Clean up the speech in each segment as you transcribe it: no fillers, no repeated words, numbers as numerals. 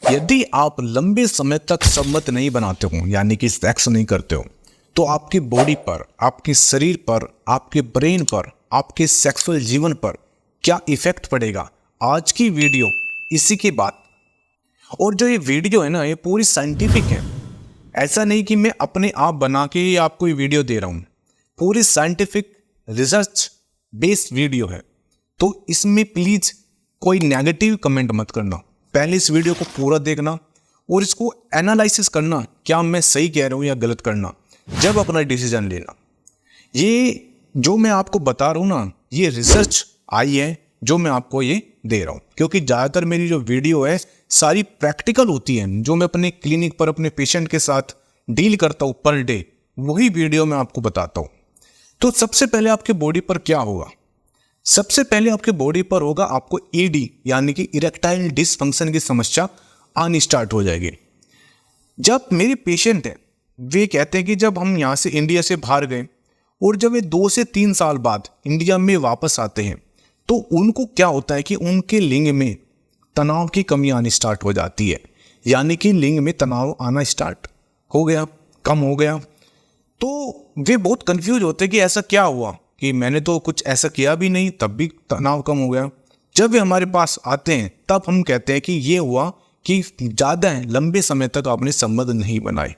यदि आप लंबे समय तक संबंध नहीं बनाते हो यानी कि सेक्स नहीं करते हो तो आपकी बॉडी पर, आपके शरीर पर, आपके ब्रेन पर, आपके सेक्सुअल जीवन पर क्या इफेक्ट पड़ेगा, आज की वीडियो इसी की बात। और जो ये वीडियो है ना, ये पूरी साइंटिफिक है। ऐसा नहीं कि मैं अपने आप बना के ही आपको ये वीडियो दे रहा हूँ, पूरी साइंटिफिक रिसर्च बेस्ड वीडियो है। तो इसमें प्लीज कोई नेगेटिव कमेंट मत करना, पहले इस वीडियो को पूरा देखना और इसको एनालिसिस करना, क्या मैं सही कह रहा हूँ या गलत करना, जब अपना डिसीजन लेना। ये जो मैं आपको बता रहा हूँ ना, ये रिसर्च आई है जो मैं आपको ये दे रहा हूँ, क्योंकि ज़्यादातर मेरी जो वीडियो है सारी प्रैक्टिकल होती है, जो मैं अपने क्लिनिक पर अपने पेशेंट के साथ डील करता हूँ पर डे, वही वीडियो मैं आपको बताता हूँ। तो सबसे पहले आपके बॉडी पर क्या होगा? सबसे पहले आपके बॉडी पर होगा आपको ईडी यानी कि इरेक्टाइल डिसफंक्शन की समस्या आनी स्टार्ट हो जाएगी। जब मेरे पेशेंट हैं, वे कहते हैं कि जब हम यहाँ से इंडिया से बाहर गए और जब वे 2 से 3 साल बाद इंडिया में वापस आते हैं तो उनको क्या होता है कि उनके लिंग में तनाव की कमी आनी स्टार्ट हो जाती है, यानी कि लिंग में तनाव आना स्टार्ट हो गया, कम हो गया। तो वे बहुत कंफ्यूज होते हैं कि ऐसा क्या हुआ कि मैंने तो कुछ ऐसा किया भी नहीं, तब भी तनाव कम हो गया। जब वे हमारे पास आते हैं तब हम कहते हैं कि ये हुआ कि ज़्यादा लंबे समय तक आपने संबंध नहीं बनाए,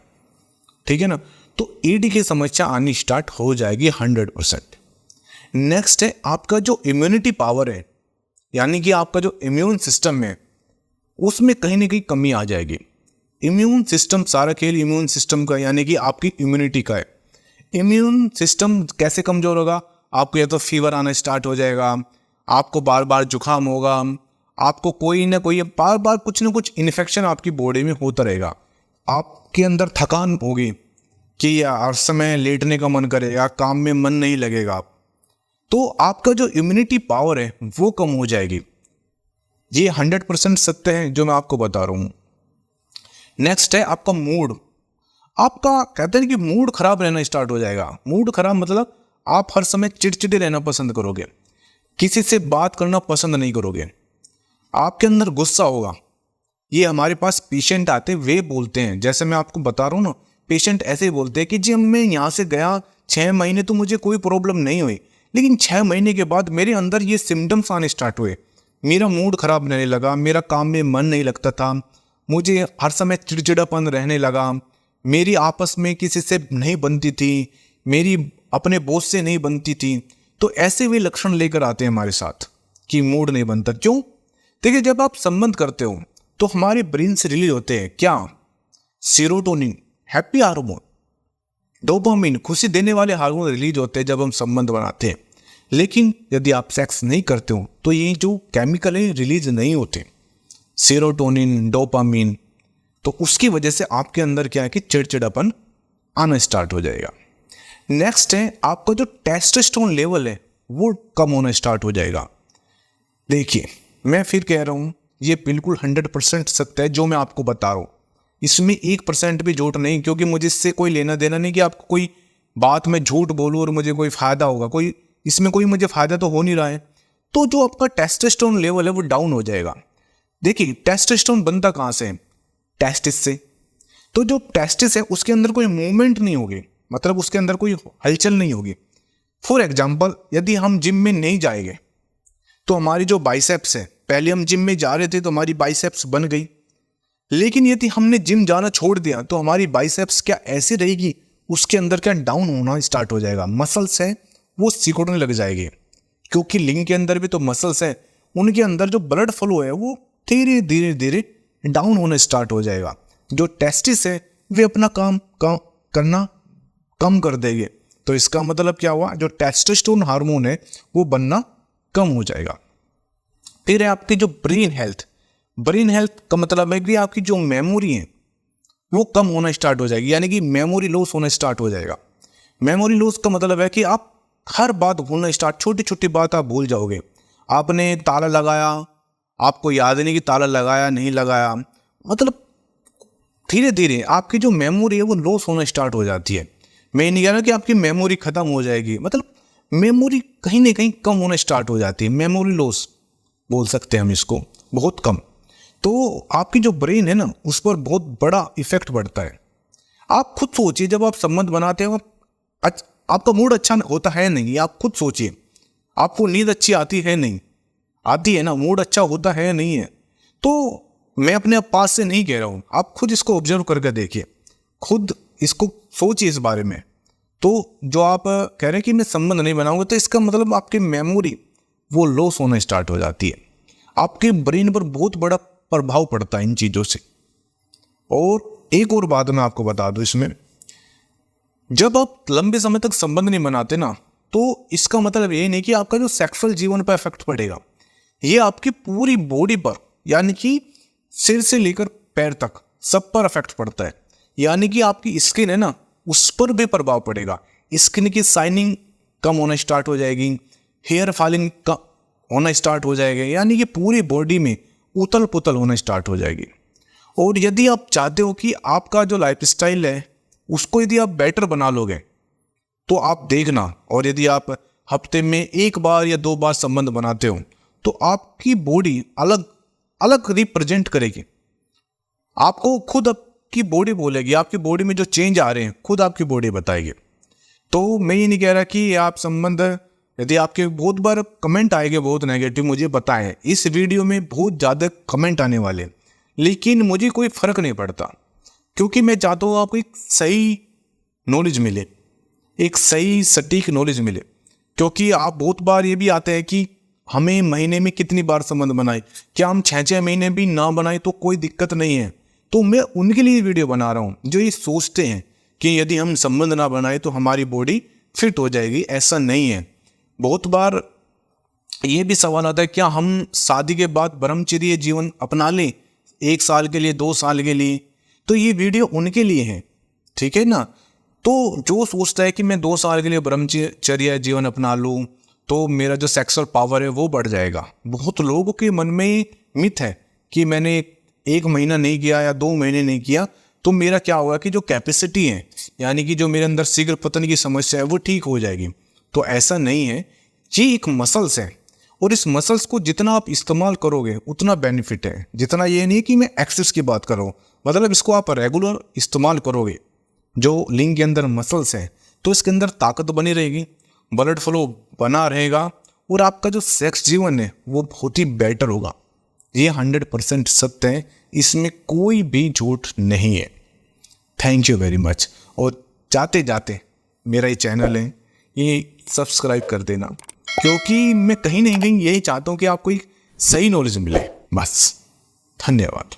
ठीक है ना। तो ईडी की समस्या आनी स्टार्ट हो जाएगी 100%। नेक्स्ट है आपका जो इम्यूनिटी पावर है, यानी कि आपका जो इम्यून सिस्टम है उसमें कहीं ना कहीं कमी आ जाएगी। इम्यून सिस्टम, सारा खेल इम्यून सिस्टम का यानी कि आपकी इम्यूनिटी का है। इम्यून सिस्टम कैसे कमजोर होगा? आपको या तो फीवर आना स्टार्ट हो जाएगा, आपको बार बार जुकाम होगा, आपको कोई ना कोई बार बार कुछ ना कुछ इन्फेक्शन आपकी बॉडी में होता रहेगा, आपके अंदर थकान होगी कि हर समय लेटने का मन करेगा, काम में मन नहीं लगेगा। तो आपका जो इम्यूनिटी पावर है वो कम हो जाएगी। ये 100% सत्य है जो मैं आपको बता रहा हूँ। नेक्स्ट है आपका मूड। आपका कहते हैं कि मूड खराब रहना स्टार्ट हो जाएगा। मूड खराब मतलब आप हर समय चिड़चिड़े रहना पसंद करोगे, किसी से बात करना पसंद नहीं करोगे, आपके अंदर गुस्सा होगा। ये हमारे पास पेशेंट आते, वे बोलते हैं, जैसे मैं आपको बता रहा हूँ ना, पेशेंट ऐसे ही बोलते हैं कि जी मैं यहाँ से गया 6 महीने तो मुझे कोई प्रॉब्लम नहीं हुई, लेकिन 6 महीने के बाद मेरे अंदर ये सिम्टम्स आने स्टार्ट हुए, मेरा मूड खराब रहने लगा, मेरा काम में मन नहीं लगता था, मुझे हर समय चिड़चिड़ापन रहने लगा, मेरी आपस में किसी से नहीं बनती थी, मेरी अपने बॉस से नहीं बनती थी। तो ऐसे वे लक्षण लेकर आते हैं हमारे साथ कि मूड नहीं बनता। क्यों? देखिए, जब आप संबंध करते हो तो हमारे ब्रेन से रिलीज होते हैं क्या? सीरोटोनिन, हैप्पी हार्मोन, डोपामिन, खुशी देने वाले हार्मोन रिलीज होते हैं जब हम संबंध बनाते हैं। लेकिन यदि आप सेक्स नहीं करते हो तो ये जो केमिकल है रिलीज नहीं होते, सीरोटोनिन, डोपामिन। तो उसकी वजह से आपके अंदर क्या है कि चिड़चिड़ापन आना स्टार्ट हो जाएगा। नेक्स्ट है आपका जो टेस्टोस्टेरोन लेवल है वो कम होना स्टार्ट हो जाएगा। देखिए, मैं फिर कह रहा हूँ, ये बिल्कुल 100% सत्य है जो मैं आपको बता रहा हूँ, इसमें 1% भी झूठ नहीं, क्योंकि मुझे इससे कोई लेना देना नहीं कि आपको कोई बात में झूठ बोलूँ और मुझे कोई फायदा होगा, कोई इसमें कोई मुझे फायदा तो हो नहीं रहा है। तो जो आपका टेस्टोस्टेरोन लेवल है वो डाउन हो जाएगा। देखिए, टेस्टोस्टेरोन बनता कहाँ से? टेस्टिस से। तो जो टेस्टिस है उसके अंदर कोई मूवमेंट नहीं होगी, मतलब उसके अंदर कोई हलचल नहीं होगी। फॉर एग्जाम्पल, यदि हम जिम में नहीं जाएंगे तो हमारी जो बाइसेप्स है, पहले हम जिम में जा रहे थे तो हमारी बाइसेप्स बन गई, लेकिन यदि हमने जिम जाना छोड़ दिया तो हमारी बाइसेप्स क्या ऐसी रहेगी? उसके अंदर क्या डाउन होना स्टार्ट हो जाएगा। मसल्स है वो सिकुड़ने लग जाएगी, क्योंकि लिंग के अंदर भी तो मसल्स है, उनके अंदर जो ब्लड फ्लो है वो धीरे धीरे धीरे डाउन होने स्टार्ट हो जाएगा। जो टेस्टिस है वे अपना काम करना कम कर देंगे। तो इसका मतलब क्या हुआ? जो टेस्टोस्टेरोन हार्मोन है वो बनना कम हो जाएगा। फिर है आपकी जो ब्रेन हेल्थ। ब्रेन हेल्थ का मतलब है कि आपकी जो मेमोरी है वो कम होना स्टार्ट हो जाएगी, यानी कि मेमोरी लॉस होना स्टार्ट हो जाएगा। मेमोरी लॉस का मतलब है कि आप हर बात भूलना स्टार्ट, छोटी छोटी बात आप भूल जाओगे। आपने ताला लगाया, आपको याद नहीं कि ताला लगाया नहीं लगाया, मतलब धीरे धीरे आपकी जो मेमोरी है वो लॉस होना स्टार्ट हो जाती है। मैं नहीं कह रहा कि आपकी मेमोरी खत्म हो जाएगी, मतलब मेमोरी कहीं ना कहीं कम होना स्टार्ट हो जाती है। मेमोरी लॉस बोल सकते हैं हम इसको, बहुत कम। तो आपकी जो ब्रेन है ना उस पर बहुत बड़ा इफेक्ट पड़ता है। आप खुद सोचिए, जब आप संबंध बनाते हो आपका मूड अच्छा होता है नहीं, आप खुद सोचिए, आपको नींद अच्छी आती है नहीं, आती है ना, मूड अच्छा होता है नहीं है। तो मैं अपने पास से नहीं कह रहा हूँ, आप खुद इसको ऑब्जर्व करके देखिए, खुद इसको सोचिए इस बारे में। तो जो आप कह रहे हैं कि मैं संबंध नहीं बनाऊंगा, तो इसका मतलब आपकी मेमोरी वो लॉस होना स्टार्ट हो जाती है, आपके ब्रेन पर बहुत बड़ा प्रभाव पड़ता है इन चीज़ों से। और एक और बात मैं आपको बता दूं इसमें, जब आप लंबे समय तक संबंध नहीं बनाते ना, तो इसका मतलब ये नहीं कि आपका जो सेक्सुअल जीवन पर इफेक्ट पड़ेगा, ये आपकी पूरी बॉडी पर, यानी कि सिर से लेकर पैर तक सब पर इफेक्ट पड़ता है। यानी कि आपकी स्किन है ना, उस पर भी प्रभाव पड़ेगा, स्किन की शाइनिंग कम होना स्टार्ट हो जाएगी, हेयर फॉलिंग का होना स्टार्ट हो जाएगा, यानी कि पूरी बॉडी में उतल पुतल होना स्टार्ट हो जाएगी। और यदि आप चाहते हो कि आपका जो लाइफस्टाइल है उसको यदि आप बेटर बना लोगे, तो आप देखना, और यदि आप हफ्ते में 1 बार या 2 बार संबंध बनाते हो, तो आपकी बॉडी अलग अलग रिप्रेजेंट करेगी, आपको खुद आपकी बॉडी बोलेगी, आपकी बॉडी में जो चेंज आ रहे हैं खुद आपकी बॉडी बताएगी। तो मैं ये नहीं कह रहा कि आप संबंध, यदि आपके बहुत बार कमेंट आएंगे बहुत नेगेटिव, मुझे पता है इस वीडियो में बहुत ज़्यादा कमेंट आने वाले, लेकिन मुझे कोई फ़र्क नहीं पड़ता, क्योंकि मैं चाहता हूँ आपको एक सही नॉलेज मिले, एक सही सटीक नॉलेज मिले। क्योंकि आप बहुत बार ये भी आते हैं कि हमें महीने में कितनी बार संबंध बनाए, क्या हम 6-6 महीने भी ना बनाए तो कोई दिक्कत नहीं है। तो मैं उनके लिए वीडियो बना रहा हूँ जो ये सोचते हैं कि यदि हम संबंध ना बनाए तो हमारी बॉडी फिट हो जाएगी। ऐसा नहीं है। बहुत बार ये भी सवाल आता है, क्या हम शादी के बाद ब्रह्मचर्य जीवन अपना लें 1 साल के लिए, 2 साल के लिए? तो ये वीडियो उनके लिए है, ठीक है ना। तो जो सोचता है कि मैं 2 साल के लिए ब्रह्मचर्य जीवन अपना लूँ तो मेरा जो सेक्सुअल पावर है वो बढ़ जाएगा, बहुत लोगों के मन में मिथ है कि मैंने 1 महीना नहीं किया या 2 महीने नहीं किया तो मेरा क्या होगा कि जो कैपेसिटी है, यानी कि जो मेरे अंदर शीघ्र पतन की समस्या है वो ठीक हो जाएगी। तो ऐसा नहीं है, ये एक मसल्स है और इस मसल्स को जितना आप इस्तेमाल करोगे उतना बेनिफिट है। जितना ये नहीं कि मैं एक्सेस की बात कर रहा हूँ, मतलब इसको आप रेगुलर इस्तेमाल करोगे, जो लिंग के अंदर मसल्स है तो इसके अंदर ताकत बनी रहेगी, ब्लड फ्लो बना रहेगा और आपका जो सेक्स जीवन है वो बहुत ही बेटर होगा। ये 100% सत्य है, इसमें कोई भी झूठ नहीं है। Thank you very much. और जाते जाते मेरा ये चैनल है ये सब्सक्राइब कर देना, क्योंकि मैं कहीं नहीं यही चाहता हूँ कि आपको एक सही नॉलेज मिले। बस, धन्यवाद।